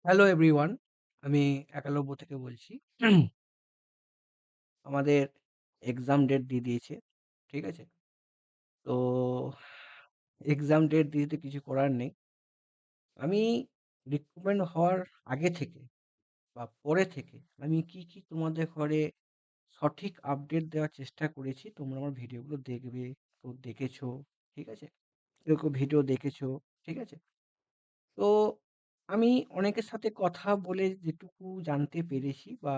Hello everyone, আমি একালব্য থেকে বলছি। আমাদের এক্সাম ডেট দিয়ে দিয়েছে। ঠিক আছে? তো এক্সাম ডেট দিতে কিছু করার নেই। আমি রিক্রুটমেন্ট হওয়ার আগে থেকে বা পরে থেকে আমি কি তোমাদের ঘরে সঠিক আপডেট দেওয়ার চেষ্টা করেছি। তোমরা আমার ভিডিওগুলো দেখবে, তো দেখেছো। ঠিক আছে? কেউ ভিডিও দেখেছো। ঠিক আছে? তো আমি অনেকের সাথে কথা বলে যেটুকু জানতে পেরেছি বা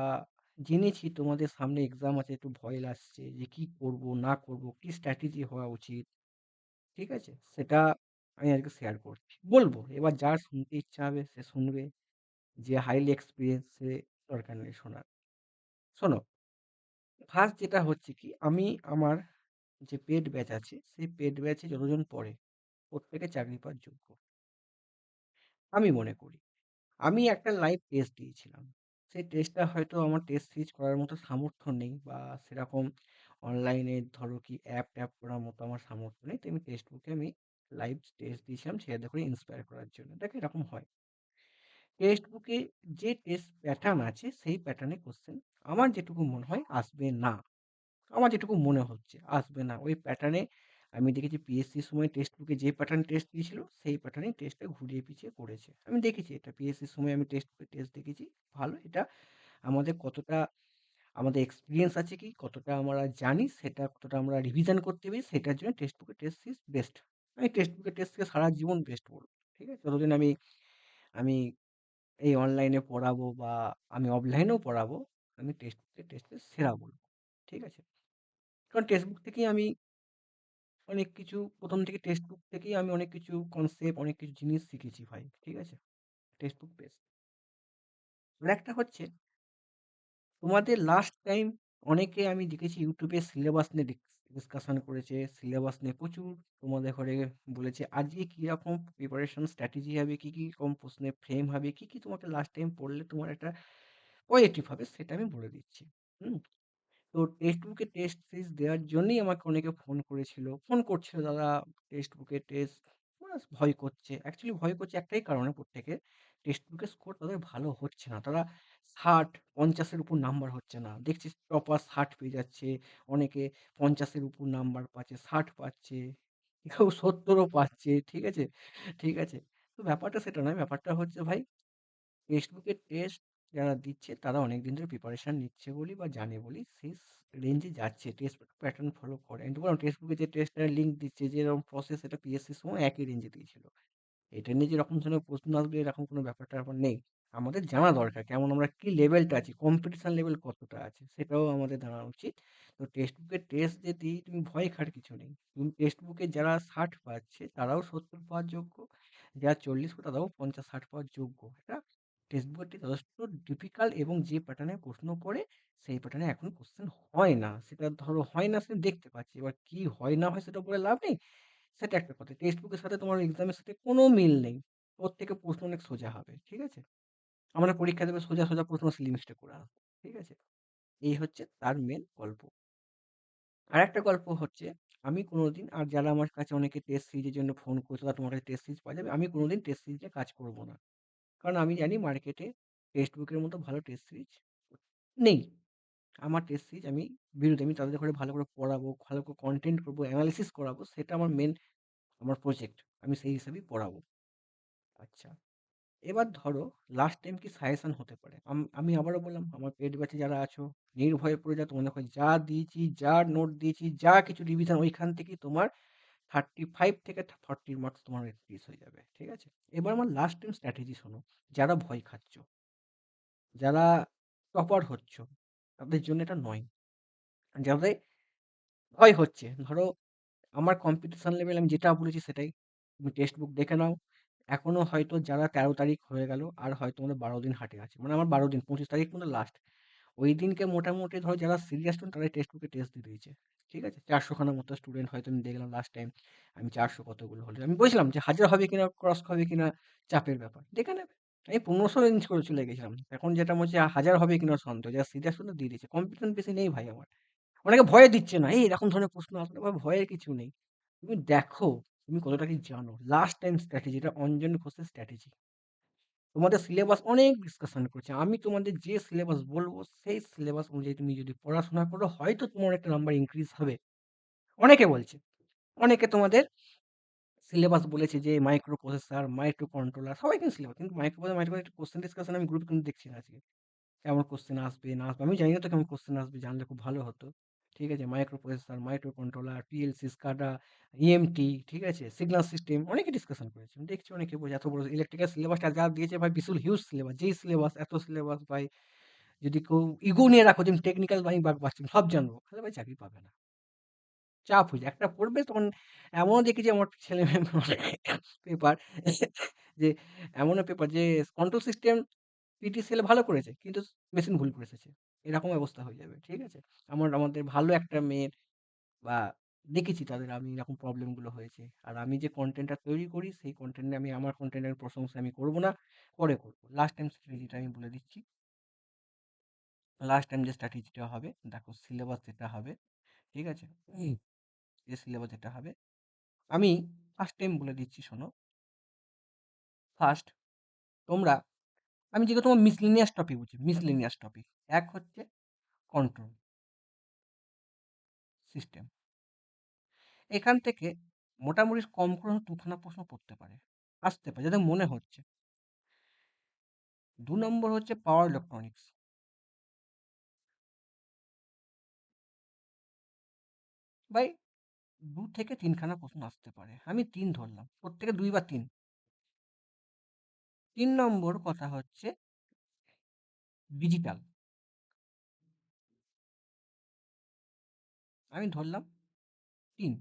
জেনেছি, তোমাদের সামনে এক্সাম আছে, একটু ভয় লাগছে যে কি করব না করব, কি স্ট্র্যাটেজি হওয়া উচিত। ঠিক আছে? সেটা আমি আজকে শেয়ার করছি, বলবো। এবার যার শুনতে ইচ্ছা হবে সে শুনবে, যে হাইলি এক্সপিরিয়েন্স সে দরকার নেই শোনার। শোনো, ফার্স্ট যেটা হচ্ছে কি, আমি আমার যে পেড ব্যাচ আছে সেই পেড ব্যাচে যতজন পড়ে প্রত্যেকে চাকরি পাওয়ার যোগ্য আমি মনে করি। আমি একটা লাইভ টেস্ট দিয়েছিলাম। সেই টেস্টটা হয়তো আমার টেস্ট সিরিজ করার মতো সামর্থ্য নেই, বা সেরকম অনলাইনে ধরো কি অ্যাপ করার মতো আমার সামর্থ্য নেই। তো আমি টেক্সট বুকে আমি লাইভ টেস্ট দিয়েছিলাম ছেলেদের করে ইন্সপায়ার করার জন্য। দেখো এরকম হয়। টেক্সট বুকে যে টেস্ট প্যাটার্ন আছে সেই প্যাটার্নে কোশ্চেন আমার যেটুকু মনে হয় আসবে না। আমার যেটুকু মনে হচ্ছে আসবে না ওই প্যাটার্নে। আমি দেখেছি পিএসসির সময় টেক্সট বুকে যে প্যাটার্ন টেস্ট দিয়েছিল সেই প্যাটার্নেই টেস্টটা ঘুরিয়ে পিছিয়ে করেছে। আমি দেখেছি এটা পিএসসির সময়, আমি টেক্সট বুকে টেস্ট দেখেছি। ভালো এটা। আমাদের কতটা আমাদের এক্সপিরিয়েন্স আছে, কি কতটা আমরা জানি, সেটা কতটা আমরা রিভিশন করতে পারি, সেটার জন্য টেক্সট বুকের টেস্ট ইজ বেস্ট। আমি টেক্সট বুকের টেস্টকে সারা জীবন বেস্ট বলবো। ঠিক আছে? যতদিন আমি আমি এই অনলাইনে পড়াবো বা আমি অফলাইনেও পড়াবো, আমি টেক্সট বুকের টেস্টকে সেরা বলবো। ঠিক আছে? কারণ টেক্সট বুক থেকেই আমি অনেক কিছু, প্রথম থেকে টেক্সট বুক থেকেই আমি অনেক কিছু কনসেপ্ট, অনেক কিছু জিনিস শিখেছি ভাই। ঠিক আছে? Text book best. আর একটা হচ্ছে, তোমাদের লাস্ট টাইম অনেকে আমি দেখেছি ইউটিউবে সিলেবাস নিয়ে ডিসকাশন করেছে, সিলেবাস নিয়ে প্রচুর তোমাদের ঘরে বলেছে আজকে কীরকম প্রিপারেশন স্ট্র্যাটেজি হবে, কী রকম প্রশ্নের ফ্রেম হবে, কী তোমাকে লাস্ট টাইম পড়লে তোমার একটা পজিটিভ হবে, সেটা আমি বলে দিচ্ছি। হুম। তো টেক্সট বুকে টেস্ট সিরিজ দেওয়ার জন্যই আমাকে অনেকে ফোন করছিল, দাদা টেক্সট বুকে টেস্ট ভয় করছে। অ্যাকচুয়ালি ভয় করছে একটাই কারণে, প্রত্যেকে টেক্সট বুকের স্কোর তাদের ভালো হচ্ছে না। তারা 60-50-এর উপর নাম্বার হচ্ছে না। দেখছি টপার 60 পেয়ে যাচ্ছে, অনেকে 50-এর উপর নাম্বার পাচ্ছে, 60 পাচ্ছে, কেউ 70ও পাচ্ছে। ঠিক আছে? ঠিক আছে? তো ব্যাপারটা সেটা নয়, ব্যাপারটা হচ্ছে ভাই, টেক্সট বুকের টেস্ট যারা দিচ্ছে তারা অনেকদিন ধরে প্রিপারেশন নিচ্ছে বলি বা জানে বলি সেই রেঞ্জে যাচ্ছে, টেস্ট প্যাটার্ন ফলো করে। আমি তো বললাম টেক্সট বুকে যে টেস্টের লিঙ্ক দিচ্ছে, যে এরকম প্রসেস, এটা পিএসসির সময় একই রেঞ্জে দিয়েছিল। এটা নিয়ে যে এরকম ধরনের প্রশ্ন আসবে এরকম কোনো ব্যাপারটা আমার নেই। আমাদের জানা দরকার কেমন আমরা কি লেভেলটা আছি, কম্পিটিশন লেভেল কতটা আছে সেটাও আমাদের জানা উচিত। তো টেক্সট বুকের টেস্ট যে দিই, তুমি ভয় খাওয়ার কিছু নেই। তুমি টেক্সট বুকে যারা 60 পাচ্ছে তারাও 70 পাওয়ার যোগ্য, যারা 40 তারাও 50-60 পাওয়ার যোগ্য। এটা টেক্সট বুকটি যথেষ্ট ডিফিকাল্ট, এবং যে প্যাটার্নে প্রশ্ন করে সেই প্যাটার্নে এখন কোশ্চেন হয় না। সেটা ধরো হয় না, সেটা দেখতে পাচ্ছি। এবার কি হয় না হয় সেটা বলে লাভ নেই। সেটা একটা কথা। টেক্সট বুকের সাথে তোমার এক্সামের সাথে কোনো মিল নেই। ওর থেকে প্রশ্ন অনেক সোজা হবে। ঠিক আছে? আমরা পরীক্ষা দেবে সোজা প্রশ্ন সিলি মিস্টেক করে আসবো। ঠিক আছে? এই হচ্ছে তার মেন গল্প। আরেকটা গল্প হচ্ছে, আমি কোনোদিন, আর যারা আমার কাছে অনেকে টেস্ট সিরিজের জন্য ফোন করছে বা তোমার কাছে টেস্ট সিরিজ পাওয়া যাবে, আমি কোনোদিন টেস্ট সিরিজে কাজ করব না। কারণ আমি জানি মার্কেটে টেক্সট বুকের মতো ভালো টেস্ট সিরিজ নেই। আমার টেস্ট সিরিজ আমি বিরুদ্ধে, আমি তাদের ঘরে ভালো করে পড়াবো, ভালো করে কনটেন্ট করবো, অ্যানালিসিস করাবো, সেটা আমার মেন, আমার প্রজেক্ট। আমি সেই হিসাবেই পড়াবো। আচ্ছা, এবার ধরো লাস্ট টাইম কি সাজেশন হতে পারে। আমি আবারও বললাম, আমার পেড ব্যাচে যারা আছো নির্ভয়ে পড়ে যাও। তোমাদের কাছে যা দিয়েছি, যা নোট দিয়েছি, যা কিছু রিভিশন, ওইখান থেকেই তোমার 35 থেকে 40 মার্কস তোমার ইনক্রিজ হয়ে যাবে। ঠিক আছে? এবার আমার লাস্ট টাইম স্ট্র্যাটেজি শোনো। যারা ভয় খাচ্ছ, যারা টপার হচ্ছ, তাদের জন্য এটা নয়। যাদের ভয় হচ্ছে, ধরো আমার কম্পিটিশন লেভেল আমি যেটা বলেছি সেটাই। তুমি টেক্সট বুক দেখে নাও। এখনো হয়তো যারা 13 তারিখ হয়ে গেল আর হয়তো আমাদের 12 দিন হাতে আছে। মানে আমার 12 দিন, 25 তারিখ পর্যন্ত লাস্ট। ওই দিনকে মোটামুটি ধরো যারা সিরিয়াস স্টুডেন্ট তারাই টেক্সট বুকে টেস্ট দিয়ে দিয়েছে। ঠিক আছে? 400 খানার মতো স্টুডেন্ট হয়তো আমি দেখলাম লাস্ট টাইম। আমি 400 কতগুলো হলো। আমি বলেছিলাম যে 1000 হবে কিনা, ক্রস হবে কিনা চাপের ব্যাপার। দেখে নেবে। আমি 1500 রেঞ্জ করে চলে গেছিলাম। এখন যেটা মনে হচ্ছে 1000 হবে কিনা সন্দেহ। যারা সিরিয়াস স্টুডেন্ট দিয়ে দিয়েছে। কম্পিটিশন বেশি নেই ভাই আমার। অনেকে ভয় দিচ্ছে না, এই এরকম ধরনের প্রশ্ন আসলে ভাই, ভয়ের কিছু নেই। তুমি দেখো তুমি কতটা কি জানো। লাস্ট টাইম স্ট্র্যাটেজি, এটা অঞ্জন ঘোষের স্ট্র্যাটেজি। তোমাদের সিলেবাস অনেক ডিসকাশন করেছি। আমি তোমাদের যে সিলেবাস বলবো সেই সিলেবাস অনুযায়ী তুমি যদি পড়াশোনা করো হয়তো তোমার একটা নাম্বার ইনক্রিজ হবে। অনেকে বলছে। অনেকে তোমাদের সিলেবাস বলেছে যে মাইক্রো প্রসেসর, মাইক্রো কন্ট্রোলার সবাই কিন্তু সিলেবাস, কিন্তু মাইক্রো প্রসেসর, মাইক্রো একটা কোশ্চেন ডিসকাশন আমি গ্রুপে কিন্তু দেখছি না আজকে। কেমন কোশ্চেন আসবে না আসবে আমি জানি না তো কেমন কোশ্চেন আসবে, জানলে খুব ভালো হতো। ঠিক আছে, micro processor, micro controller, PLC, SCADA, EMT, ঠিক আছে, সিগন্যাল সিস্টেম অনেকে ডিসকাশন করেছে। আমি দেখছি অনেকে বলছে এত বড় ইলেকট্রিক্যাল সিলেবাসটা যা দিয়েছে ভাই, বিশাল হিউজ সিলেবাস। যেই সিলেবাস, এত সিলেবাস ভাই, যদি কেউ ইগো নিয়ে রাখো যে আমি টেকনিক্যাল আমি বাচ্চা সব জানবো, তাহলে ভাই চাকরি পাবে না। চাপ হয়ে যায়। একটা পড়বে তখন এমনও দেখেছি আমার ছেলে মেয়ে পেপার যে এমনও পেপার যে কন্ট্রোল সিস্টেম পিটিসিএল ভালো করেছে কিন্তু মেশিন ভুল করে এসেছে। এরকম অবস্থা হয়ে যাবে। ঠিক আছে? আমাদের ভালো একটা মেয়ের বা দেখেছি তাদের আমি এরকম প্রবলেম গুলো হয়েছে। আর আমি যে কনটেন্টটা তৈরি করি সেই কনটেন্টে আমি আমার কনটেন্টের প্রশংসা আমি করব না, পরে করব। লাস্ট টাইম স্ট্র্যাটেজিটা আমি বলে দিচ্ছি। লাস্ট টাইম যে স্ট্র্যাটেজিটা হবে, দেখো সিলেবাস যেটা হবে, ঠিক আছে? যে সিলেবাস যেটা হবে আমি ফার্স্ট টাইম বলে দিচ্ছি শোনো। ফার্স্ট তোমরা আমি যেগুলো তোমার মিসলেনিয়াস টপিক বলছি, মিসলেনিয়াস টপিক। এক হচ্ছে কন্ট্রোল সিস্টেম। এখান থেকে মোটামুটি কম করে 2খানা প্রশ্ন পড়তে পারে, আসতে পারে যাদের মনে হচ্ছে। 2 নম্বর হচ্ছে পাওয়ার ইলেকট্রনিক্স। ভাই 2 থেকে 3খানা প্রশ্ন আসতে পারে, আমি 3 ধরলাম, প্রত্যেকে 2 বা 3। 3 নম্বর কথা হচ্ছে ডিজিটাল, আমি ধরলাম 3,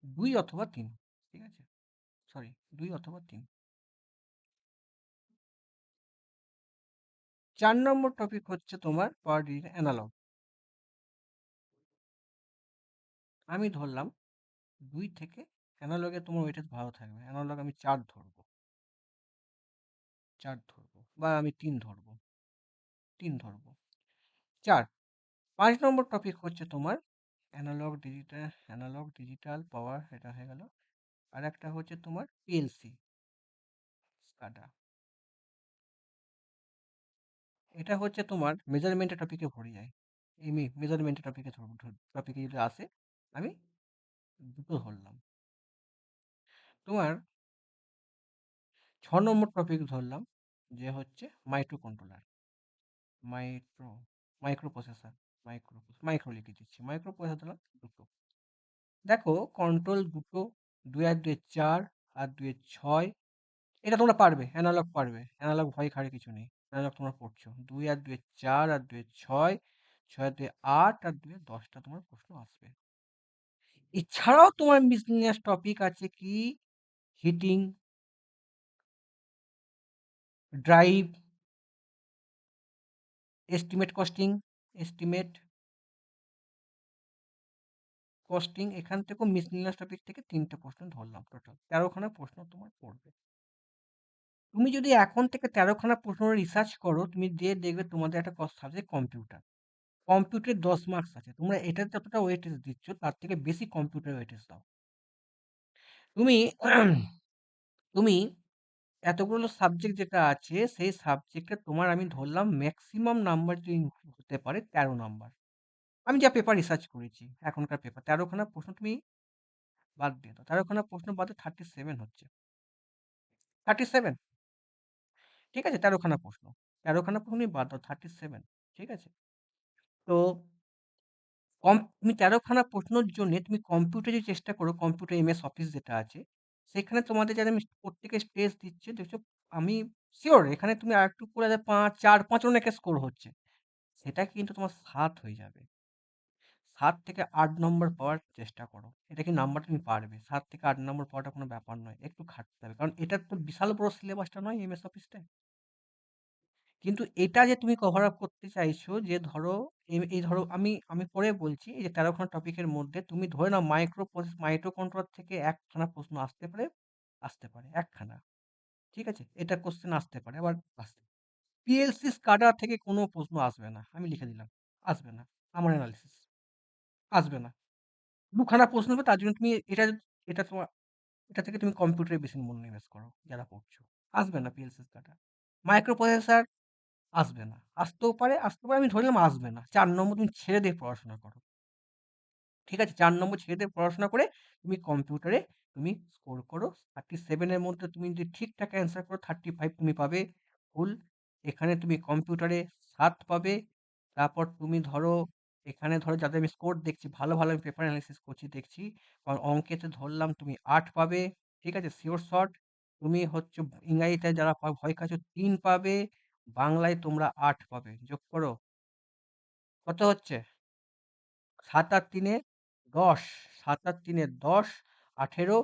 2 অথবা 3, ঠিক আছে, সরি 2 অথবা 3। 4 নম্বর টপিক হচ্ছে তোমার পাওয়ার ডিজিটাল অ্যানালগ, আমি ধরলাম 2 থেকে, অ্যানালগে তোমার ওয়েটেজ ভালো থাকবে, অ্যানালগ আমি 4 ধরবো, 4 ধরবো বা আমি 3 ধরবো, 3 ধরবো, 4। 5 নম্বর টপিক হচ্ছে তোমার অ্যানালগ ডিজিটাল পাওয়ার, এটা হয়ে গেল। আর একটা হচ্ছে তোমার পিএলসি স্কাডা, এটা হচ্ছে তোমার মেজারমেন্টের টপিকে ভরে যায়। এই মেজারমেন্টের টপিকে টপিকে যদি আসে, আমি দুটো ধরলাম। তোমার 6 নম্বর টপিক ধরলাম যে হচ্ছে micro controller, micro micro processor, micro micro লিখে দিচ্ছি, মাইক্রো প্রসেসর দিলাম দুটো। দেখো কন্ট্রোল দুটো, 2 আর 2 4 আর 2 6, এটা তোমরা পারবে, অ্যানালগ পারবে, অ্যানালগ ভয় খাড়ে কিছু নেই, অ্যানালগ তোমরা পড়ছো। 2 আর 2 4 আর 2 6, 6 আর 2 8 আর 2 10টা তোমার প্রশ্ন আসবে। এছাড়াও তোমার মিসলিনিয়াস টপিক আছে কি, heating, drive, estimate costing, estimate costing, এখান থেকেও মিসলিনিয়াস টপিক থেকে 3টে প্রশ্ন ধরলাম, টোটাল 13খানা প্রশ্ন তোমার পড়বে। তুমি যদি এখন থেকে 13খানা প্রশ্ন রিসার্চ করো, তুমি দিয়ে দেখবে তোমাদের একটা সাবজেক্ট কম্পিউটার, কম্পিউটারে 10 মার্কস আছে, তোমরা এটাতে যতটা ওয়েটেজ দিচ্ছ তার থেকে বেশি কম্পিউটার ওয়েটেজ দাও। তুমি তুমি এতগুলো সাবজেক্ট যেটা আছে সেই সাবজেক্টে তোমার আমি ধরলাম ম্যাক্সিমাম নাম্বার যদি হতে পারে 13 নাম্বার। আমি যা পেপার রিসার্চ করেছি এখনকার পেপার, 13খানা প্রশ্ন তুমি বাদ দিয়ে দাও, 13খানা প্রশ্ন বাদে 37 হচ্ছে, 37, ঠিক আছে, 13খানা প্রশ্ন, 13খানা প্রশ্ন তুমি বাদ দাও, 37, ঠিক আছে। তো তুমি 13খানা প্রশ্নের জন্য তুমি কম্পিউটারে চেষ্টা করো, কম্পিউটার এমএস অফিস যেটা আছে সেখানে তোমাদের যারা আমি প্রত্যেকে স্টেজ দিচ্ছে দেখছো, আমি শিওর এখানে তুমি আর একটু করে 4-5 অনেকে স্কোর হচ্ছে, সেটা কিন্তু তোমার 7 হয়ে যাবে। 7 থেকে 8 নম্বর পাওয়ার চেষ্টা করো, এটা কি নাম্বার তুমি পারবে, 7 থেকে 8 নম্বর পাওয়াটা কোনো ব্যাপার নয়, একটু খাটতে হবে, কারণ এটা তো বিশাল বড় সিলেবাসটা নয় এমএস অফিসটা। কিন্তু এটা যে তুমি কভার আপ করতে চাইছো, যে ধরো এই ধরো আমি আমি পরে বলছি, এই যে 13খানা টপিকের মধ্যে তুমি ধরে নাও মাইক্রো কন্ট্রোলার থেকে একখানা প্রশ্ন আসতে পারে, আসতে পারে একখানা, ঠিক আছে, এটা কোশ্চেন আসতে পারে, আবার আসতে, পিএলসি স্কাডা থেকে কোনো প্রশ্ন আসবে না, আমি লিখে দিলাম, আসবে না, আমার অ্যানালিসিস আসবে না। 2খানা প্রশ্ন হবে, তার জন্য তুমি এটা এটা তোমার, এটা থেকে তুমি কম্পিউটারে বেশি মনোনিবেশ করো যারা পড়ছো। আসবে না পিএলসি স্কাডা। মাইক্রো প্রসেসর আসবে না। আসতেও পারে, আমি ধরে নিলাম আসবে না। ৪ নম্বর তুমি ছেড়ে দিয়ে পড়াশোনা করো। ঠিক আছে? ৪ নম্বর ছেড়ে দিয়ে পড়াশোনা করে তুমি কম্পিউটারে তুমি স্কোর করো। 37 এর মধ্যে তুমি যদি ঠিকঠাক অ্যান্সার করো 35 তুমি পাবে ফুল। এখানে তুমি কম্পিউটারে ৭ পাবে। তারপর তুমি ধরো এখানে ধরো যাদের আমি স্কোর দেখছি, ভালো আমি পেপার অ্যানালিসিস করছি দেখছি। অঙ্কেতে ধরলাম তুমি ৮ পাবে। ঠিক আছে? Sure shot. তুমি হচ্ছে ইংরাজিতে যারা ভয় খাচ্ছ ৩ পাবে। বাংলায় তোমরা ৮ পাবে। যোগ করো। কত হচ্ছে? ৭ আর ৩ এ ১০, ৭ আর ৩ এ ১০, ১৮,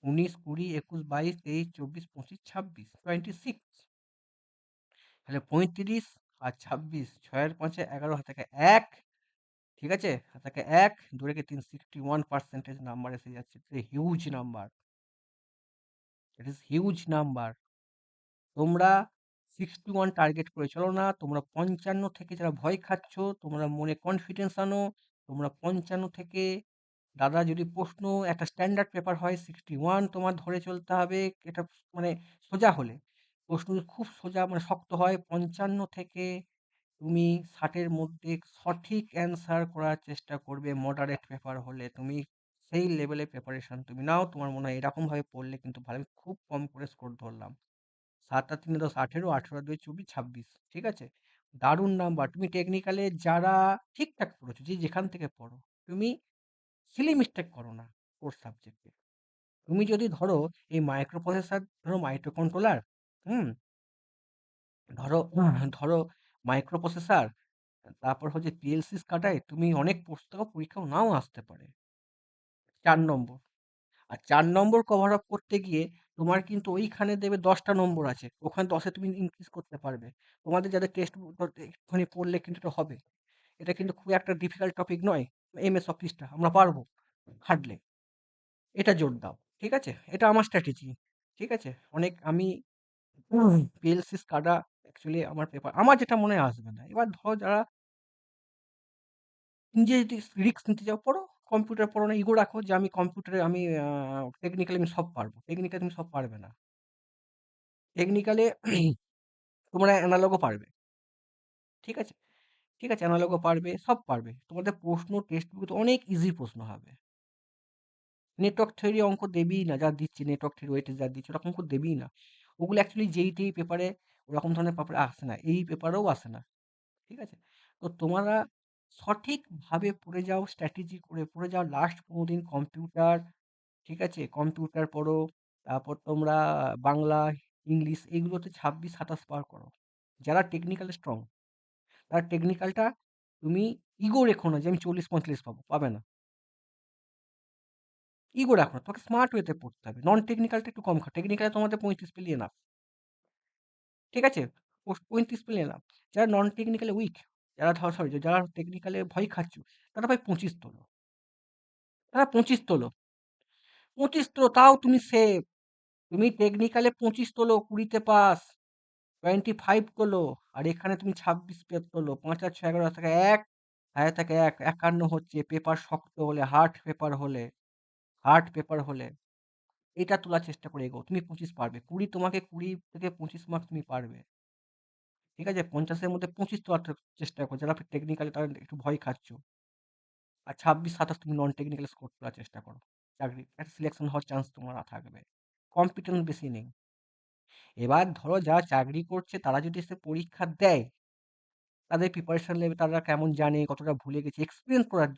১৯, ২০, ২১, ২২, ২৩, ২৪, ২৫, ২৬, 26। তাহলে ৩৫ আর ২৬, ৬ আর ৫ এ ১১, হাতে থাকে ১। ঠিক আছে? হাতে থাকে ১, দূরে গিয়ে ৩, 61% নাম্বার এসে যাচ্ছে। Huge number. It is huge number. তোমরা 61 টার্গেট করে চলো না। তোমরা ৫৫ থেকে যারা ভয় খাচ্ছ, তোমরা মনে কনফিডেন্স আনো। তোমরা ৫৫ থেকে দাদা যদি প্রশ্ন একটা স্ট্যান্ডার্ড পেপার হয় 61 তোমার ধরে চলতে হবে। এটা মানে সোজা হলে। প্রশ্ন যদি খুব সোজা মানে শক্ত হয় ৫৫ থেকে তুমি ৬০-এর মধ্যে সঠিক অ্যান্সার করার চেষ্টা করবে। মডারেট পেপার হলে তুমি সেই লেভেলের প্রিপারেশন তুমি নাও। তোমার মনে হয় এরকমভাবে পড়লে কিন্তু ভালো। আমি খুব কম করে স্কোর ধরলাম। ৭ আর ৩ এ ১০, ১৮, ১৮ আর ২ ২৪, ২৬। ঠিক আছে? দারুণ নাম্বার। তুমি টেকনিক্যালে যারা ঠিকঠাক পড়েছো, যে যেখান থেকে পড়ো, তুমি সিলি মিস্টেক করো না কোর সাবজেক্টে। তুমি যদি ধরো এই মাইক্রো প্রসেসর, ধরো মাইক্রো কন্ট্রোলার, হুম, ধরো ধরো মাইক্রো প্রসেসর, তারপর হচ্ছে পিএলসি কাটায় তুমি অনেক পুস্তক পরীক্ষাও নাও আসতে পারে। ৪ নম্বর। আর ৪ নম্বর কভার আপ করতে গিয়ে তোমার কিন্তু ওইখানে দেবে ১০টা নম্বর আছে, ওখানে ১০-এ তুমি ইনক্রিজ করতে পারবে। তোমাদের যাদের টেক্সট বুক একটুখানি পড়লে কিন্তু এটা হবে। এটা কিন্তু খুব একটা ডিফিকাল্ট টপিক নয়। এমএস অফিসটা আমরা পারবো খাটলে। এটা জোর দাও। ঠিক আছে? এটা আমার স্ট্র্যাটেজি। ঠিক আছে? অনেক আমি পিএলসি স্কাডা অ্যাকচুয়ালি আমার পেপার আমার যেটা মনে হয় আসবে না। এবার ধরো যারা নিজে যদি রিস্ক নিতে চাও পড়ো। কম্পিউটার পড়ো না, ইগো রাখো যে আমি কম্পিউটারে আমি টেকনিক্যালি আমি সব পারবো। টেকনিক্যালি তুমি সব পারবে না। টেকনিক্যালে তোমরা অ্যানালগও পারবে। ঠিক আছে? ঠিক আছে? অ্যানালগও পারবে, সব পারবে। তোমাদের প্রশ্ন টেক্সট বুকে তো অনেক ইজি প্রশ্ন হবে। নেটওয়ার্ক থিওরি অঙ্ক দেবেই না, যা দিচ্ছে নেটওয়ার্ক থিওরি ওয়েটেজ যা দিচ্ছে ওরকম অঙ্ক দেবেই না। ওগুলো অ্যাকচুয়ালি যেই পেপারে ওরকম ধরনের পেপারে আসে না, এই পেপারেও আসে না। ঠিক আছে? তো তোমরা সঠিকভাবে পড়ে যাও, স্ট্র্যাটেজি করে পড়ে যাও। লাস্ট ১৫ দিন কম্পিউটার, ঠিক আছে? কম্পিউটার পড়ো। তারপর তোমরা বাংলা, ইংলিশ এগুলোতে ২৬-২৭ পার করো। যারা টেকনিক্যাল স্ট্রং, তারা টেকনিক্যালটা তুমি ইগো রেখো না যে আমি ৪০-৪৫ পাবো, পাবে না। ইগো রাখো না, তোমাকে স্মার্ট ওয়েতে পড়তে হবে। নন টেকনিক্যালটা একটু কম খাও। টেকনিক্যালে তোমাদের ৩৫ পেলেই এনাফ। ঠিক আছে? ৩৫ পেলে এনাফ। যারা নন টেকনিক্যালে উইক, যারা সরি যারা টেকনিক্যালে ভয় খাচ্ছ, তারা ভাই ২৫ তোলো। তারা ২৫ তোলো। ২৫ তোলো, তাও তুমি সেভ। তুমি টেকনিক্যালে ২৫ তোলো, ২০ তে পাস। 25 তোলো। আর এখানে তুমি ২৬ তোলো। ৫ আর ৬, ১১ থেকে ১, হাতে থাকে ১, ৫১ হচ্ছে পেপার শক্ত হলে, হার্ড পেপার হলে এটা তোলার চেষ্টা করে এগোও। তুমি ২৫ পারবে। ২০ তোমাকে ২০ থেকে ২৫ মার্কস তুমি পারবে। ঠিক আছে? ৫০ এর মধ্যে ২৫ তোলার চেষ্টা করো। যারা টেকনিক্যালি তারা একটু ভয় খাচ্ছ। আর ২৬-২৭ তুমি নন টেকনিক্যাল স্কোর করার চেষ্টা করো। চাকরি একটা সিলেকশন হওয়ার চান্স তোমার থাকবে। কম্পিটেন্স বেশি নেই। এবার ধরো যারা চাকরি করছে তারা যদি এসে পরীক্ষা দেয়, তাদের প্রিপারেশন লেভেল তারা কেমন জানে, কতটা ভুলে গেছে, এক্সপেরিমেন্ট করার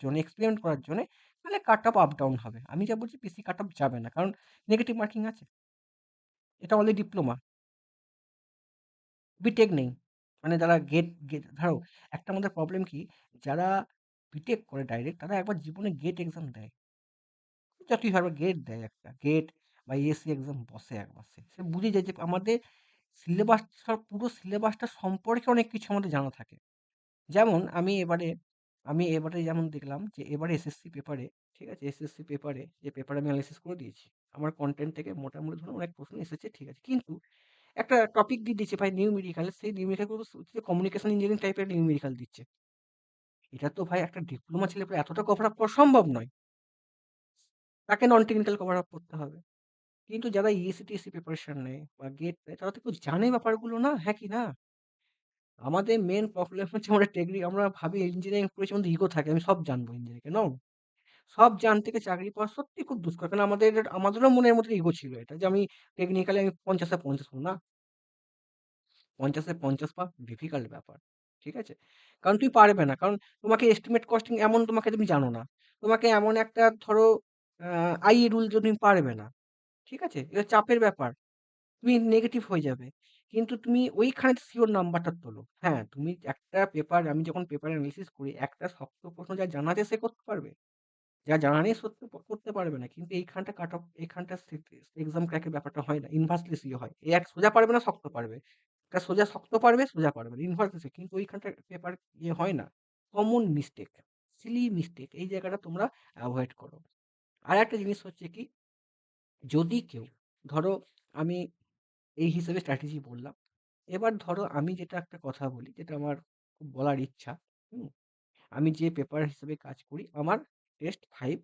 জন্য, তাহলে কাট অফ আপ ডাউন হবে। আমি যা বলছি বেশি কাট অফ যাবে না, কারণ নেগেটিভ মার্কিং আছে। এটা অলরেডি ডিপ্লোমা, বিটেক নেই। মানে যারা গেট ধরো, একটা আমাদের প্রবলেম কি, যারা বিটেক করে ডাইরেক্ট তারা একবার জীবনে গেট এক্সাম দেয়। যতই ভাবে গেট দেয়, একটা গেট বা এসি এক্সাম বসে একবার, সে বুঝে যায় যে আমাদের সিলেবাস, পুরো সিলেবাসটা সম্পর্কে অনেক কিছু আমাদের জানা থাকে। যেমন আমি এবারে যেমন দেখলাম যে এবারে এসএসসি পেপারে, ঠিক আছে, এসএসসি পেপারে যে পেপার আমি অ্যানালাইসিস করে দিয়েছি, আমার কন্টেন্ট থেকে মোটামুটি ধরুন অনেক প্রশ্ন এসেছে, ঠিক আছে, কিন্তু একটা টপিক দিয়ে দিচ্ছে ভাই নিউমেরিক্যাল, সেই নিউমেরিক্যাল গুলো কমিউনিকেশন ইঞ্জিনিয়ারিং টাইপের নিউমেরিক্যাল দিচ্ছে। এটা তো ভাই একটা ডিপ্লোমা ছেলে এতটা কভার আপ করা সম্ভব নয়। তাকে নন টেকনিক্যাল কভার আপ করতে হবে। কিন্তু যারা ইউএসসি, টিএসসি প্রিপারেশন নেয় বা গেট দেয় তারা তো কেউ জানে ব্যাপারগুলো না, হ্যাঁ কি না? আমাদের মেইন প্রবলেম হচ্ছে আমরা ভাবি ইঞ্জিনিয়ারিং পড়েছি আমাদের ইগো থাকে। আমি সব জানবো ইঞ্জিনিয়ারিং নো! সব জানতে গিয়ে চাকরি পাওয়া সত্যিই খুব দুষ্কর। কারণ আমাদেরও মনের মধ্যে ইগো ছিল এটা যে আমি টেকনিক্যালি আমি ৫০ এ ৫০ পাবো না। ৫০ এ ৫০ পাওয়া ডিফিকাল্ট ব্যাপার। ঠিক আছে? কারণ তুমি পারবে না। কারণ তোমাকে এস্টিমেট কস্টিং এমন তোমাকে তুমি জানো না। তোমাকে এমন একটা ধরো আ আইই রুল তুমি পারবে না। ঠিক আছে? এটা চাপের ব্যাপার। তুমি নেগেটিভ হয়ে যাবে। কিন্তু তুমি ওইখানে সিওর নাম্বারটা তোলো। হ্যাঁ, তুমি একটা পেপার আমি যখন পেপার এনালাইসিস করি, একটা শক্ত প্রশ্ন যার জানা আছে সে করতে পারবে। যার জানা নেই সে করতে পারবে না। কিন্তু এইখানটা কাট অফ এইখানটা এক্সাম ক্র্যাক এর ব্যাপারটা হয় না। ইনভার্সলি সিও হয়। এ এক সোজা পারবে না, শক্ত পারবে। একটা সোজা শক্ত পারবে, সোজা পারবে না। ইনভার্সলি কিন্তু ওইখানটার পেপার হয় না। কমন মিস্টেক, সিলি মিস্টেক এই জায়গাটা তোমরা এভয়েড করো। আরেকটা জিনিস হচ্ছে কি, যদি কেউ ধরো আমি এই হিসেবে স্ট্র্যাটেজি বললাম। এবার ধরো আমি যেটা একটা কথা বলি, যেটা আমার খুব বলার ইচ্ছা। হুম? আমি যে পেপার হিসেবে কাজ করি, আমার টেস্ট 5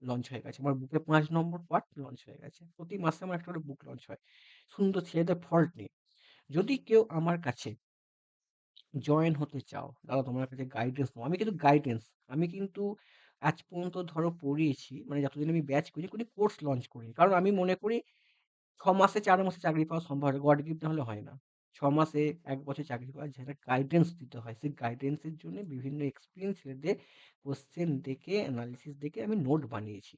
লঞ্চ হয়ে গেছে। আমার বুকে ৫ নম্বর পার্ট লঞ্চ হয়ে গেছে। প্রতি মাসে আমার একটা করে বুক লঞ্চ হয়। সুন্দর ছেলেদের ফল্ট নেই। যদি কেউ আমার কাছে জয়েন হতে চাও, দাদা তোমার কাছে গাইডেন্স নাও। আমি কিন্তু আজ পর্যন্ত ধরো পড়িয়েছি, মানে যতদিন আমি ব্যাচ করি, কোনো কোর্স লঞ্চ করিনি। কারণ আমি মনে করি ৬ মাসে ৪ মাসে চাকরি পাওয়া সম্ভব হয়। গড গিফট না হলে হয় না। ৬ মাসে ১ বছর চাকরি পাওয়া যায় না। গাইডেন্স দিতে হয়। সেই গাইডেন্স এর জন্য বিভিন্ন এক্সপেরিয়েন্স ছেলেদের কোয়েশ্চেন দেখে, এনালিসিস দেখে আমি নোট বানিয়েছি।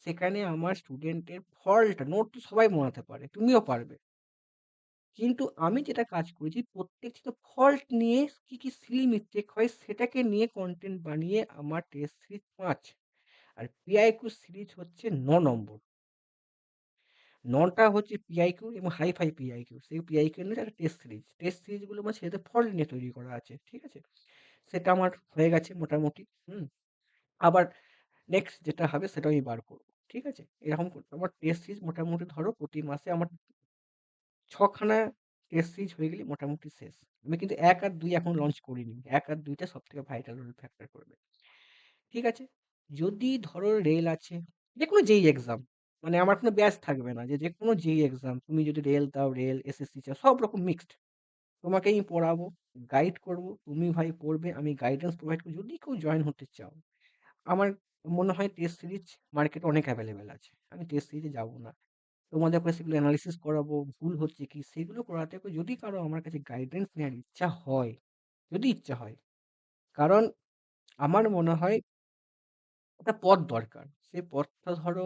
সেখানে আমার স্টুডেন্টের ফল্ট নোট তো সবাই বানাতে পারে। তুমিও পারবে। কিন্তু আমি যেটা কাজ করেছি প্রত্যেকটা ফল্ট নিয়ে কি সিলি মিস্টেক হয় সেটাকে নিয়ে কনটেন্ট বানিয়ে আমার টেস্ট সিরিজ ৫ আর পিআইকিউ সিরিজ হচ্ছে ৯ নম্বর। ৯ টা হচ্ছে পিআইকিউ এবং হাই-ফাই পিআইকিউ। সেই পিআইকিউ নিয়ে একটা টেস্ট সিরিজ। টেস্ট সিরিজগুলো আমার ছেলেদের ফল্ট নিয়ে তৈরি করা আছে। ঠিক আছে? সেটা আমার হয়ে গেছে মোটামুটি। হুম? আবার নেক্সট যেটা হবে সেটা আমি বার করব। ঠিক আছে? এরকম আমার টেস্ট সিরিজ মোটামুটি ধরো প্রতি মাসে আমার ৬ খানা টেস্ট সিরিজ হয়ে গেলেই মোটামুটি শেষ। আমি কিন্তু ১ আর ২ এখনো লঞ্চ করিনি। ১ আর ২ টা সবথেকে ভাইটাল রোল ফ্যাক্টর করবে। ঠিক আছে? যদি ধরো রেল আছে, যেকোনো যেই এক্সাম, মানে আমার কোনো ব্যাচ থাকবে না যে যেকোনো যেই এক্সাম তুমি যদি রেল দাও, রেল, এসএসসি চাও সব রকম মিক্সড। তোমাকে আমি পড়াবো, গাইড করব, তুমি ভাই পড়বে, আমি গাইডেন্স প্রোভাইড করব। যদি কেউ জয়েন হতে চাও, আমার মনে হয় টেস্ট সিরিজ মার্কেটে অনেক এভেইলেবল আছে। আমি টেস্ট সিরিজে যাব না। তোমাদের কাছে সেগুলো এনালাইসিস করাবো, ভুল হচ্ছে কি সেগুলো করাতে হবে। যদি কারো আমার কাছে গাইডেন্স নেওয়ার ইচ্ছা হয়, যদি ইচ্ছা হয়, কারণ আমার মনে হয় একটা পথ দরকার। সেই পথটা ধরো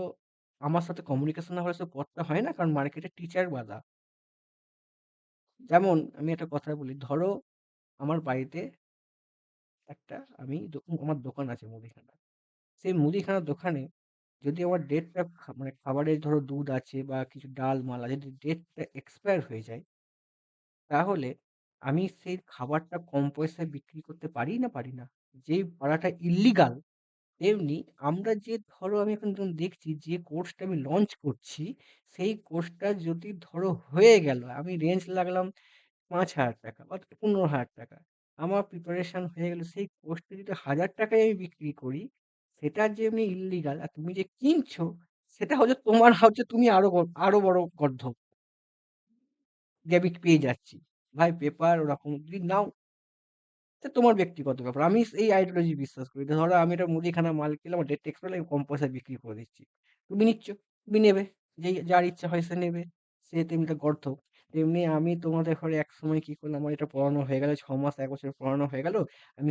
আমার সাথে কমিউনিকেশন না হলে সে পথটা হয় না, কারণ মার্কেটে টিচার বাঁধা। যেমন আমি একটা কথা বলি, ধরো আমার বাড়িতে একটা আমার দোকান আছে মুদিখানা। সেই মুদিখানার দোকানে যদি আমার ডেটটা মানে খাবারের ধরো দুধ আছে বা কিছু ডাল মাল আছে, যদি ডেটটা এক্সপায়ার হয়ে যায়, তাহলে আমি সেই খাবারটা কম পয়সায় বিক্রি করতে পারি না পারি না? যেই করাটা ইল্লিগাল, তেমনি আমরা যে ধরো আমি এখন যখন দেখছি যে কোর্সটা আমি লঞ্চ করছি, সেই কোর্সটা যদি ধরো হয়ে গেল, আমি রেঞ্জ লাগলাম ৳৫,০০০ বা ৳১৫,০০০। আমার প্রিপারেশন হয়ে গেল, সেই কোর্সটা যদি ৳১,০০০ আমি বিক্রি করি, সেটা যেমনি ইল্লিগাল আর তুমি যে কিনছো, সেটা হচ্ছে তোমার হচ্ছে তুমি আরো বড় গর্ধপ যে আমি পেয়ে যাচ্ছি। ভাই পেপার ওরকম যদি নাও, এটা তোমার ব্যক্তিগত ব্যাপার। আমি এই আইডিওলজি বিশ্বাস করি। ধরো আমি একটা মুদিখানা মাল কিনলাম, আমার ডেট এক্সপায়ার আমি কম পয়সায় বিক্রি করে দিচ্ছি। তুমি নিচ্ছ, তুমি নেবে। যার ইচ্ছা হয় সে নেবে। সে তেমনি একটা গর্ধপ। তেমনি আমি তোমাদের ঘরে একসময় কি করলাম, আমার এটা পড়ানো হয়ে গেল ৬ মাস ১ বছর পড়ানো হয়ে গেল। আমি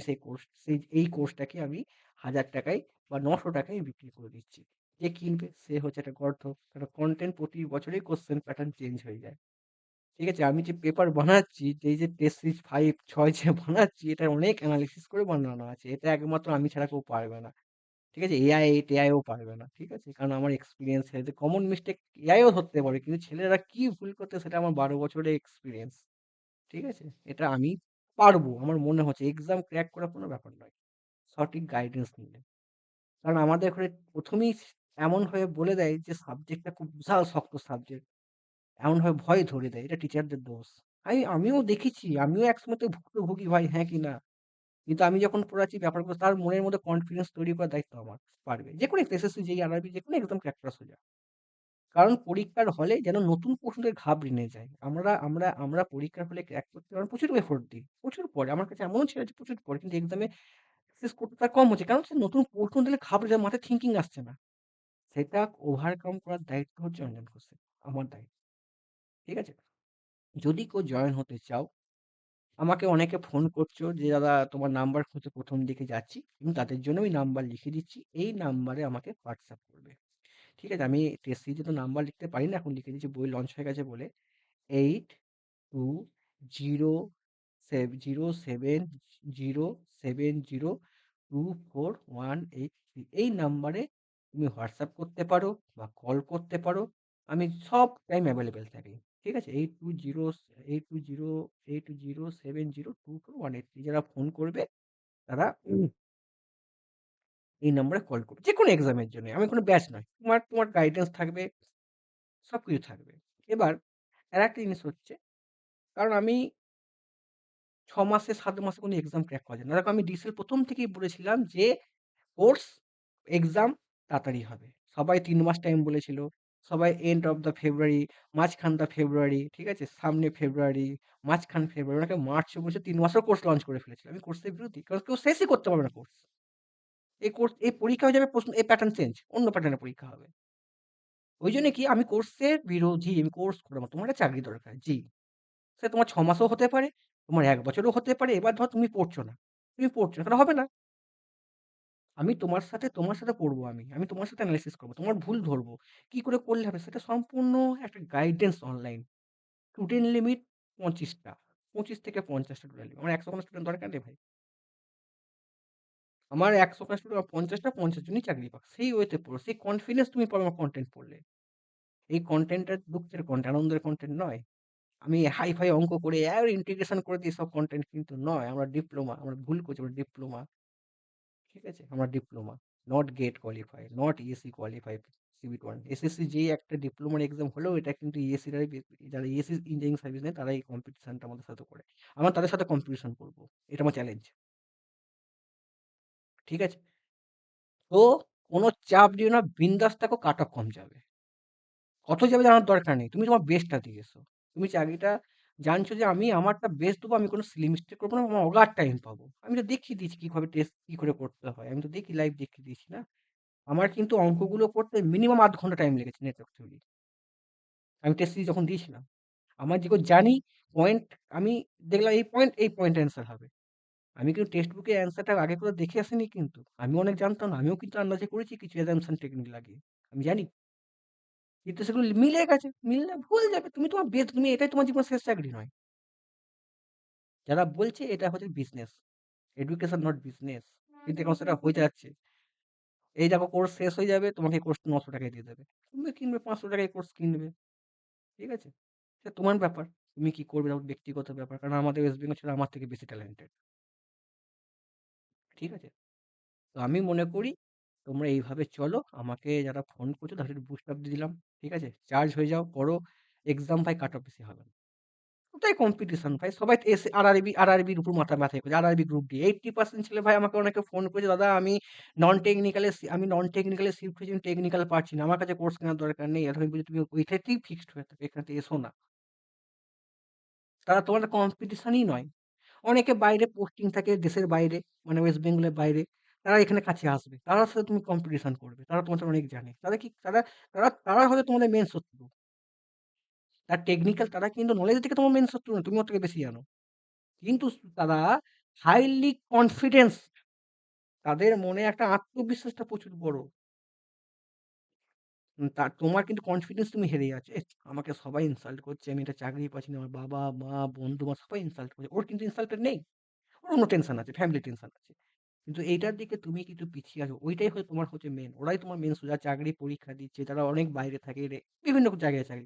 এই কোর্সটাকে আমি ৳১,০০০ বা ৳৯০০ বিক্রি করে দিচ্ছি। যে কিনবে সে হচ্ছে একটা গর্ধপ। কারণ কনটেন্ট প্রতি বছরই কোয়েশ্চেন প্যাটার্ন চেঞ্জ হয়ে যায়। ঠিক আছে? আমি যে পেপার বানাচ্ছি, এই যে টেস্ট সিরিজ ৫, ৬ যে বানাচ্ছি, এটা অনেক এনালাইসিস করে বানানো আছে। এটা একমাত্র আমি ছাড়া কেউ পারবে না। ঠিক আছে? এআই ও পারবে না। ঠিক আছে? কারণ আমার এক্সপেরিয়েন্স আছে। কমন মিস্টেক এআই ও ধরতে পারে। কিন্তু ছেলেরা কি ভুল করতে সেটা আমার ১২ বছরের এক্সপেরিয়েন্স। ঠিক আছে? এটা আমি পারবো। আমার মনে হচ্ছে এক্সাম ক্র্যাক করা কোনো ব্যাপার নয়। সঠিক গাইডেন্স নিলে। কারণ আমাদের ঘরে ১ম এই এমনভাবে বলে দেয় যে সাবজেক্টটা খুব বিশাল শক্ত সাবজেক্ট। এমনভাবে ভয় ধরিয়ে দেয়। এটা টিচারদের দোষ। আমিও দেখেছি। আমিও একসময় তো ভুক্তভোগী ভাই, হ্যাঁ কি না? কিন্তু আমি যখন পড়াচ্ছি ব্যাপারগুলো তার মনের মধ্যে কনফিডেন্স তৈরি করার দায়িত্ব আমার। পারবে। যেকোনো এসএসসি, যেই আরআরবি যেকোনো একদম ক্র্যাক করা সোজা। কারণ পরীক্ষার হলে যেন নতুন প্রশ্নের ঘাবড়ে যায়। আমরা আমরা আমরা পরীক্ষার হলে ক্র্যাক করতে আমরা প্রচুর এফোর্ট দিই। প্রচুর পড়ে। আমার কাছে এমনও ছেলে আছে প্রচুর পড়ে। কিন্তু এক্সামে সাকসেস করতে তার কম হচ্ছে। কারণ সে নতুন প্রশ্ন দিলে ঘাবড়ে যায়, মাথায় থিংকিং আসছে না। সেটা ওভারকাম করার দায়িত্ব হচ্ছে অঞ্জন ঘোষের। আমার দায়িত্ব। ঠিক আছে? যদি কেউ জয়েন হতে চাও, আমাকে অনেকে ফোন করছো যে, "দাদা তোমার নাম্বার খুঁজে ১ম দিকে যাচ্ছি।" আমি তাদের জন্য ওই নাম্বার লিখে দিচ্ছি। এই নাম্বারে আমাকে হোয়াটসঅ্যাপ করবে। ঠিক আছে? আমি টেস্ট সিরিজে তো নাম্বার লিখতে পারি না। এখন লিখে দিচ্ছি, বই লঞ্চ হয়ে গেছে বলে। 8207002418 এই নাম্বারে তুমি হোয়াটসঅ্যাপ করতে পারো বা কল করতে পারো। আমি সব টাইম অ্যাভেলেবেল থাকি। ঠিক আছে? 8207024183 যারা ফোন করবে তারা এই নাম্বারে কল করবে। যেকোনো এক্সামের জন্য। আমি কোনো ব্যাচ নয়। তোমার তোমার গাইডেন্স থাকবে, সবকিছু থাকবে। এবার আরেকটা জিনিস হচ্ছে, কারণ আমি ৬ মাসে ৭ মাসে কোনো এক্সাম ক্র্যাক করা যায় না। দেখো আমি ডিসেল ১ম থেকেই বলেছিলাম যে কোর্স, এক্সাম তাড়াতাড়ি হবে। সবাই ৩ মাস টাইম বলেছিল। সবাই এন্ড অফ দ্য ফেব্রুয়ারি, মাঝখান দ্য ফেব্রুয়ারি, ঠিক আছে? সামনে ফেব্রুয়ারি, মাঝখান ফেব্রুয়ারি, অনেকে মার্চে বলেছে ৩ মাসেও কোর্স লঞ্চ করে ফেলেছিল। আমি কোর্সের বিরোধী। কারণ কেউ শেষই করতে পারবে না কোর্স। এই পরীক্ষা হয়ে যাবে, প্রশ্ন এই প্যাটার্ন চেঞ্জ। অন্য প্যাটার্নের পরীক্ষা হবে। ওইজন্য কি আমি কোর্সের বিরোধী। আমি কোর্স করব না। তোমার একটা চাকরি দরকার। জি। সে তোমার ৬ মাসও হতে পারে, তোমার ১ বছরও হতে পারে। এবার ধর তুমি পড়ছো না। তুমি পড়ছো না, তাহলে হবে না। আমি তোমার সাথে পড়বো আমি। আমি তোমার সাথে এনালাইসিস করব। তোমার ভুল ধরবো। কি করে করলে হবে সেটা সম্পূর্ণ একটা গাইডেন্স অনলাইন। স্টুডেন্ট লিমিট ২৫ টা। ২৫ থেকে ৫০ টা স্টুডেন্ট লিমিট। আমার ১০০ খানা স্টুডেন্ট দরকার নেই ভাই। আমার ১০০ খানা স্টুডেন্ট ৫০ টা ৫০ জনই চাকরি পাক। সেই ওয়েতে পড়ো। সেই কনফিডেন্স তুমি পাবে আমার কনটেন্ট পড়লে। এই কনটেন্টটা দুঃখের কনটেন্ট, আনন্দের কনটেন্ট নয়। আমি হাই-ফাই অঙ্ক করে ইন্টিগ্রেশন করে দিই এসব কনটেন্ট কিন্তু নয়। আমরা ডিপ্লোমা। আমরা ভুল করছি, আমরা ডিপ্লোমা। ঠিক আছে? আমরা diploma. Not GATE qualified, not ESC qualified সিবিট 1। এসএসসি যেই একটা ডিপ্লোমার এক্সাম হলেও এটা কিন্তু ইএসসিরাই যারা ইএসসি ইঞ্জিনিয়ারিং সার্ভিস নেয় তারা এই কম্পিটিশনটা আমাদের সাথে করে। আমরা তাদের সাথে কম্পিটিশন করব। এটা আমার চ্যালেঞ্জ। ঠিক আছে? তো কোন চাপ নিও না, বিন্দাস থাকো, কাট অফ কম যাবে। কত যাবে জানার দরকার নেই। তুমি তোমার বেস্টটা দিয়ে এসো। তুমি চাকরিটা জানছো যে আমি আমারটা বেস্ট দেবো, আমি কোনো সিলি মিস্টেক করব না, আমার অগাধ টাইম পাবো। আমি তো দেখিয়ে দিয়েছি কিভাবে টেস্ট কি করে করতে হয়। আমি তো দেখি লাইভ দেখিয়ে দিয়েছি না? আমার কিন্তু অঙ্কগুলো করতে মিনিমাম ০.৫ ঘন্টা টাইম লেগেছে নেটওয়ার্ক থিওরি। আমি টেস্ট সিরিজ যখন দিয়েছিলাম। আমার যেগুলো জানি পয়েন্ট, আমি দেখলাম এই পয়েন্টের অ্যান্সার হবে। আমি কিন্তু টেক্সট বুকে অ্যান্সারটা আগে করে দেখে আসিনি কিন্তু। আমিও অনেক জানতাম না। আমিও কিন্তু আন্দাজে করেছি কিছু অ্যাজাম্পশন টেকনিক লাগিয়ে। আমি জানি। কিন্তু সেগুলো মিলে গেছে। মিললে ভুল যাবে। তুমি তোমার তুমি এটাই তোমার জীবনের শেষ চাকরি নয়। যারা বলছে এটা হচ্ছে বিজনেস। Education not business. কিন্তু এখন সেটা হয়ে যাচ্ছে। এই দেখো কোর্স শেষ হয়ে যাবে, তোমাকে কোর্স ৳৯০০ দিয়ে দেবে। তুমি কিনবে ৳৫০০ কোর্স কিনবে। ঠিক আছে? সেটা তোমার ব্যাপার। তুমি কি করবে তোমার ব্যক্তিগত ব্যাপার। কারণ আমাদের ওয়েস্ট বেঙ্গল ছেলেরা আমার থেকে বেশি ট্যালেন্টেড। ঠিক আছে? তো আমি মনে করি তোমরা এইভাবে চলো। আমাকে যারা ফোন করছো তাদের একটু বুস্ট আপ দিয়ে দিলাম। ঠিক আছে? চার্জ হয়ে যাও, পড়ো। এক্সাম ভাই কাট অফ বেশি হবে না। ওটাই কম্পিটিশন ভাই। সবাই তো আরআরবির উপর মাথায় করেছে। RRB group D. 80% ছেলে ভাই আমাকে অনেকে ফোন করেছে, "দাদা আমি নন টেকনিক্যাল এ শিফট হয়েছি, আমি টেকনিক্যাল পারছি না। আমার কাছে কোর্স কেনার দরকার নেই।" আর আমি বলছি, "তুমি ওইটাতেই ফিক্সড হয়ে থাকো। এখানে এসো না।" তারা তোমাদের কম্পিটিশনই নয়। অনেকে বাইরে পোস্টিং থাকে দেশের বাইরে, মানে ওয়েস্ট বেঙ্গলের বাইরে। তারা এখানে কাছে আসবে। তার সাথে তুমি কম্পিটিশন করবে। তারা তোমার থেকে অনেক জানে। তারা কি তারা হয়তো তোমাদের মেইন শত্রু। তারা কিন্তু নলেজ থেকে তোমার মেইন শত্রু না। তুমি ওর থেকে বেশি জানো। কিন্তু তারা হাইলি কনফিডেন্স, তাদের মনে একটা আত্মবিশ্বাসটা প্রচুর বড়। তোমার কিন্তু কনফিডেন্স তুমি হেরে যাচ্ছ। আমাকে সবাই ইনসাল্ট করছে। আমি একটা চাকরি পাচ্ছি না। আমার বাবা, মা, বন্ধু-বান্ধব সবাই ইনসাল্ট করছে। ওর কিন্তু ইনসাল্টেড নেই। ওর অন্য টেনশন আছে, ফ্যামিলি টেনশন আছে। কিন্তু এইটার দিকে তুমি কিন্তু পিছিয়ে আছো। ওইটাই তোমার হচ্ছে মেইন। ওরাই তোমার মেইন সোজা চাকরি পরীক্ষা দিচ্ছে। তারা অনেক বাইরে থাকে, বিভিন্ন জায়গায়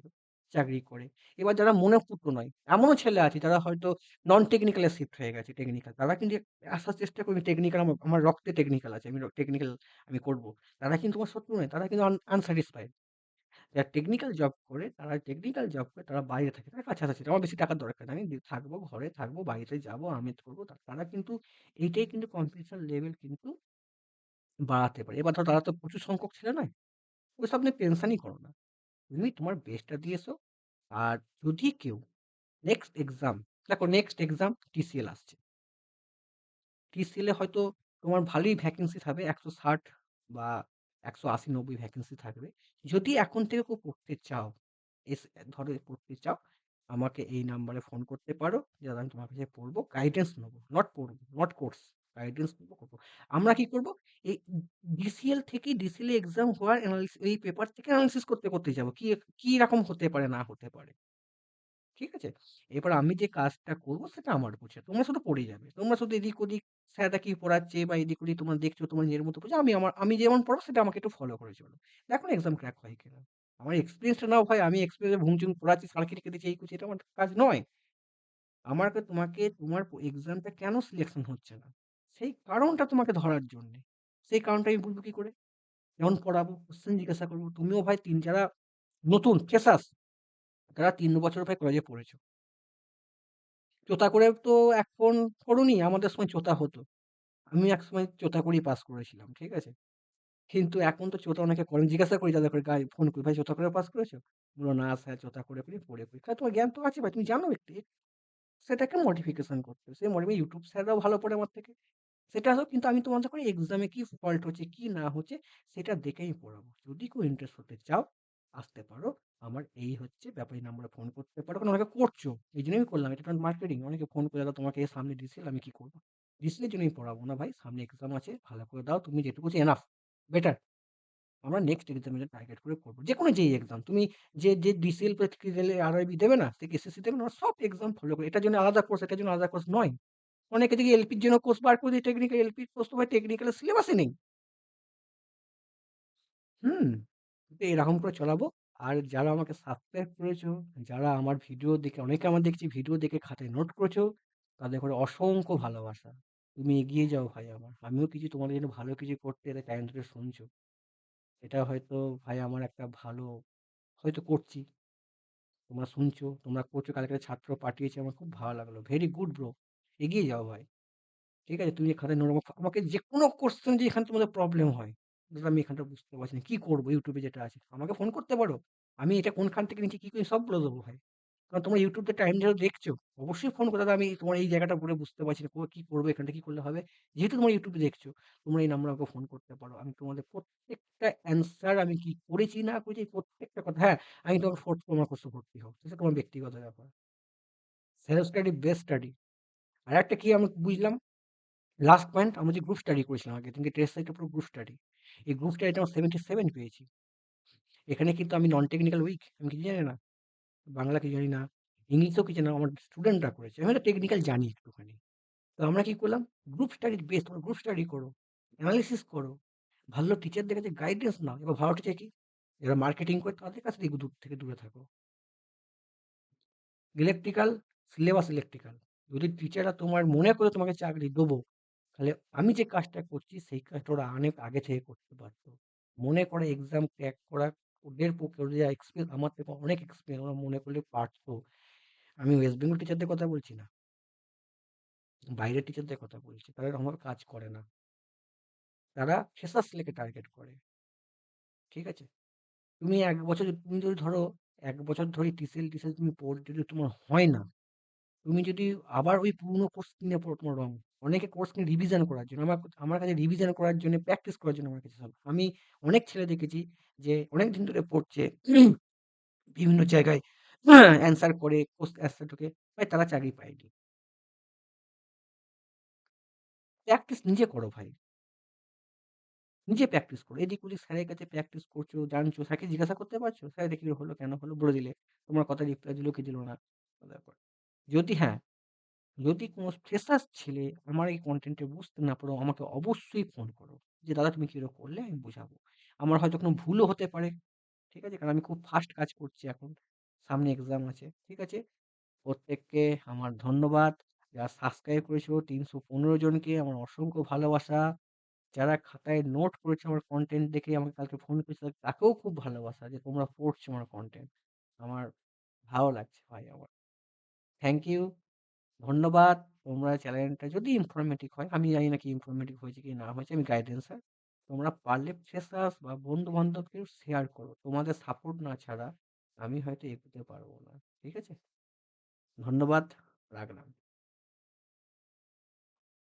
চাকরি করে। এবার যারা মনে পুত নয়, এমনও ছেলে আছে যারা হয়তো নন টেকনিক্যাল এ শিফট হয়ে গেছে টেকনিক্যাল। তারা কিন্তু আসার চেষ্টা করবে টেকনিক্যাল, আমার রক্তে টেকনিক্যাল আছে। আমি টেকনিক্যাল আমি করব। তারা কিন্তু তোমার শত্রু নয়। তারা কিন্তু আনস্যাটিসফাইড। যারা টেকনিক্যাল জব করে তারা বাইরে থাকে। তারা কাছাকাছি। আমার বেশি টাকার দরকার নেই। আমি থাকবো, ঘরে থাকবো, বাড়িতে যাবো, আরামে করবো। তারা কিন্তু এইটাই কিন্তু কম্পিটিশন লেভেল কিন্তু বাড়াতে পারে। এবার ধরো তারা তো প্রচুর সংখ্যক ছেলে নয়। ওইসব নিয়ে টেনশনই করো না। তুমি তোমার বেস্টটা দিয়েছো। আর যদি কেউ নেক্সট এক্সাম, দেখো নেক্সট এক্সাম টিসিএল আসছে, টিসিএল এ হয়তো তোমার ভালোই ভ্যাকেন্সি থাকবে, 160 বা 180-90 ভ্যাকেন্সি থাকবে। যদি এখন থেকে কেউ পড়তে চাও, এস ধরো পড়তে চাও, আমাকে এই নাম্বারে ফোন করতে পারো, যে দাদা আমি তোমার কাছে পড়বো, গাইডেন্স নেবো, নট পড়বো, নট কোর্স, গাইডেন্স নেবো, করবো। আমরা কি করবো, এই ডিসিএল থেকে, ডিসিএল এক্সাম হওয়ার এই পেপার থেকে অ্যানালিসিস করতে করতে যাবো কি কি রকম হতে পারে না হতে পারে। ঠিক আছে? এবার আমি যে কাজটা করব সেটা আমার বুঝে। তোমরা শুধু পড়ে যাবে। তোমরা শুধু এদিক ওদিক স্যাররা কি পড়াচ্ছে বা এদিক ওদিক তোমরা দেখছো তোমার নিজের মতো বুঝে, আমি যেমন পড়াবো সেটা আমাকে একটু ফলো করে চলো। দেখো না এক্সাম ক্র্যাক হয় কিনা। আমার এক্সপেরিয়েন্সটা নাও ভাই, আমি এক্সপেরিয়েন্স ভুং-চুং পড়াচ্ছি, সার্কিট কেটেছি, এই করছি, এটা আমার কাজ নয়। আমাকে তোমাকে তোমার এক্সামটা কেন সিলেকশন হচ্ছে না? সেই কারণটা তোমাকে ধরার জন্যে। সেই কারণটা আমি বলবো কি করে? যখন পড়াবো, কোয়েশ্চেন জিজ্ঞাসা করবো। তুমিও ভাই যারা নতুন ফ্রেশার্স, যারা ৩ বছর ভাই কলেজে পড়েছো, চোতা করে তো এখন পড়োনি, আমাদের সময় চোতা হতো। আমি একসময় চোতা করেই পাস করেছিলাম। ঠিক আছে? কিন্তু এখন তো চোতা অনেকে করেন। জিজ্ঞাসা করি তাদের করে গায়ে ফোন করি, "ভাই চোতা করে পাস করেছো?" বলল, "না স্যার চোতা করে করি, পড়ে পরীক্ষায়।" তোমার জ্ঞান তো আছে ভাই, তুমি জানো একটু। সেটাকে মডিফিকেশন করতে হবে। সেই ইউটিউব স্যাররাও ভালো পড়ে আমার থেকে। সেটা হোক, কিন্তু আমি তোমাদের করে এক্সামে কি ফল্ট হচ্ছে, কি না হচ্ছে সেটা দেখেই পড়াবো। যদি কেউ ইন্টারেস্ট হতে চাও, আসতে পারো। আমার এই হচ্ছে ব্যাপার, এই নাম্বারে ফোন করতে পারো। কারণ অনেকে করছো। এইজন্য আমি করলাম। এটা কারণ মার্কেটিং। অনেকে ফোন করে, "দাদা তোমাকে এই সামনে ডিসিএল, আমি কি করব?" ডিসিএল এর জন্য আমি পড়াবো না ভাই। সামনে এক্সাম আছে। ভালো করে দাও। তুমি যেটুকু এনাফ। বেটার। আমরা নেক্সট এক্সামের জন্য টার্গেট করে করবো। যেকোনো যেই এক্সাম। তুমি যে ডিসিএল পরীক্ষা দিলে আরআরবি দেবে না? সে এসএসসি দেবে না? আমরা সব এক্সাম ফলো করি। এটার জন্য আলাদা কোর্স, এটার জন্য আলাদা কোর্স নয়। অনেকে দেখি এলপির জন্য কোর্স বার করে দিয়ে, টেকনিক্যাল এলপির কোর্স তো ভাই টেকনিক্যাল সিলেবাসই নেই। হুম? তো এরকম করে চলাবো। আর যারা আমাকে সাবস্ক্রাইব করেছো, যারা আমার ভিডিও দেখে, অনেকে আমার দেখছি ভিডিও দেখে খাতায় নোট করেছো, তাদের করে অসংখ্য ভালোবাসা। তুমি এগিয়ে যাও ভাই আমার। আমিও কিছু তোমাদের জন্য ভালো কিছু করতে এলে টাইম ধরে শুনছো। এটা হয়তো ভাই আমার একটা ভালো, হয়তো করছি। তোমরা শুনছো, তোমরা করছো, কালকে একটা ছাত্র পাঠিয়েছে, আমার খুব ভালো লাগলো। Very good bro. এগিয়ে যাও ভাই। ঠিক আছে? তুমি খাতায় নোট, আমাকে যেকোনো কোশ্চেন যে এখানে তোমাদের প্রবলেম হয়, দাদা আমি এখানটা বুঝতে পারছি না, কি করবো, ইউটিউবে যেটা আছে আমাকে ফোন করতে পারো। আমি এটা কোনখান থেকে নিচ্ছি, কি করি, সব বলে দেবো ভাই। কারণ তোমরা ইউটিউবতে টাইম ধরে দেখছো, অবশ্যই ফোন করে, দাদা আমি তোমার এই জায়গাটা বলে বুঝতে পারছি না, কি করবো, এখানটা কি করলে হবে। যেহেতু তোমরা ইউটিউবে দেখছো, তোমরা এই নাম্বারে আমাকে ফোন করতে পারো। আমি তোমাদের প্রত্যেকটা অ্যান্সার, আমি কি করেছি না করেছি প্রত্যেকটা কথা, হ্যাঁ, আমি তোমার তোমার কোর্সে ভর্তি হও, সেটা তোমার ব্যক্তিগত ব্যাপার। Self study best study. আর একটা কি আমি বুঝলাম, লাস্ট পয়েন্ট, আমরা যে গ্রুপ স্টাডি করেছিলাম আগে থেকে, টেস্ট সাইটে পুরো গ্রুপ স্টাডি, এই গ্রুপ স্টাডিতে আমার 77 পেয়েছি। এখানে কিন্তু আমি নন টেকনিক্যাল উইক, আমি কিছু জানি না, বাংলা কিছু জানি না, ইংলিশও কিছু না, আমার স্টুডেন্টরা করেছে, আমি তো টেকনিক্যাল জানি একটুখানি। তো আমরা কি করলাম, গ্রুপ স্টাডির বেস, তোমরা গ্রুপ স্টাডি করো, অ্যানালিসিস করো, ভালো টিচারদের কাছে গাইডেন্স নাও। এবার ভালো টিচার কি, যারা মার্কেটিং করে তাদের কাছ থেকে দূর থেকে দূরে থাকো। ইলেকট্রিক্যাল, সিলেবাস ইলেকট্রিক্যাল, যদি টিচাররা তোমার মনে করে তোমাকে চাকরি দেবো, তাহলে আমি যে কাজটা করছি সেই কাজটা ওরা অনেক আগে থেকে করতে পারতো। মনে করে এক্সাম ক্র্যাক করা, ওদের পক্ষে, ওদের যা এক্সপিরিয়েন্স, আমার থেকে অনেক এক্সপিরিয়েন্স, ওরা মনে করলে পারতো। আমি ওয়েস্ট বেঙ্গল টিচারদের কথা বলছি না, বাইরের টিচারদের কথা বলছি, তারা আমার কাজ করে না, তারা ফ্রেশার্স ছেলেকে টার্গেট করে। ঠিক আছে? তুমি এক বছর, তুমি যদি ধরো ১ বছর ধরে টিসিএল তুমি পড়ে, যদি তোমার হয় না, তুমি যদি আবার ওই পুরোনো কোর্স কিনে পড়ো, তোমার রং। অনেকে কোর্স কিনে রিভিশন করার জন্য, আমার আমার কাছে রিভিশন করার জন্য, প্র্যাকটিস করার জন্য আমার কাছে সব। আমি অনেক ছেলে দেখেছি যে অনেক দিন ধরে পড়ছে, বিভিন্ন জায়গায় অ্যান্সার করে, কোর্স অ্যান্সারটাকে, ভাই তারা চাকরি পায়নি। প্র্যাকটিস নিজে করো ভাই, নিজে প্র্যাকটিস করো। এদিক ওদিক স্যারের কাছে প্র্যাকটিস করছো, জানছো, স্যারকে জিজ্ঞাসা করতে পারছো, স্যার এটা কি হলো, কেন হলো, বলে দিলে। তোমার কথা রিপ্লাই দিল কি দিল না, ব্যাপার। যদি, হ্যাঁ, যদি কোনো ফ্রেশার্স ছেলে আমার এই কনটেন্টে বুঝতে না পারো, আমাকে অবশ্যই ফোন করো, যে দাদা তুমি কিরকম করলে, আমি বোঝাবো। আমার হয়তো কোনো ভুলও হতে পারে। ঠিক আছে? কারণ আমি খুব ফাস্ট কাজ করছি এখন, সামনে এক্সাম আছে। ঠিক আছে? প্রত্যেককে আমার ধন্যবাদ। যারা সাবস্ক্রাইব করেছো ৩১৫ জনকে আমার অসংখ্য ভালোবাসা। যারা খাতায় নোট করেছে আমার কন্টেন্ট দেখে আমাকে কালকে ফোন করেছে, তাকেও খুব ভালোবাসা, যে তোমরা পড়ছো আমার কন্টেন্ট। আমার ভালো লাগছে ভাই আমার। Thank you. ধন্যবাদ। তোমরা চ্যানেলটা যদি ইনফরমেটিভ হয়, আমি জানি না কি ইনফরমেটিভ হয়েছে কি না হয়েছে, আমি গাইডেন্স তোমরা পারলে ফ্রেশার্স বা বন্ধু-বান্ধবকেও শেয়ার করো। তোমাদের সাপোর্ট না ছাড়া আমি হয়তো এগোতে পারবো না। ঠিক আছে? ধন্যবাদ। রাখলাম।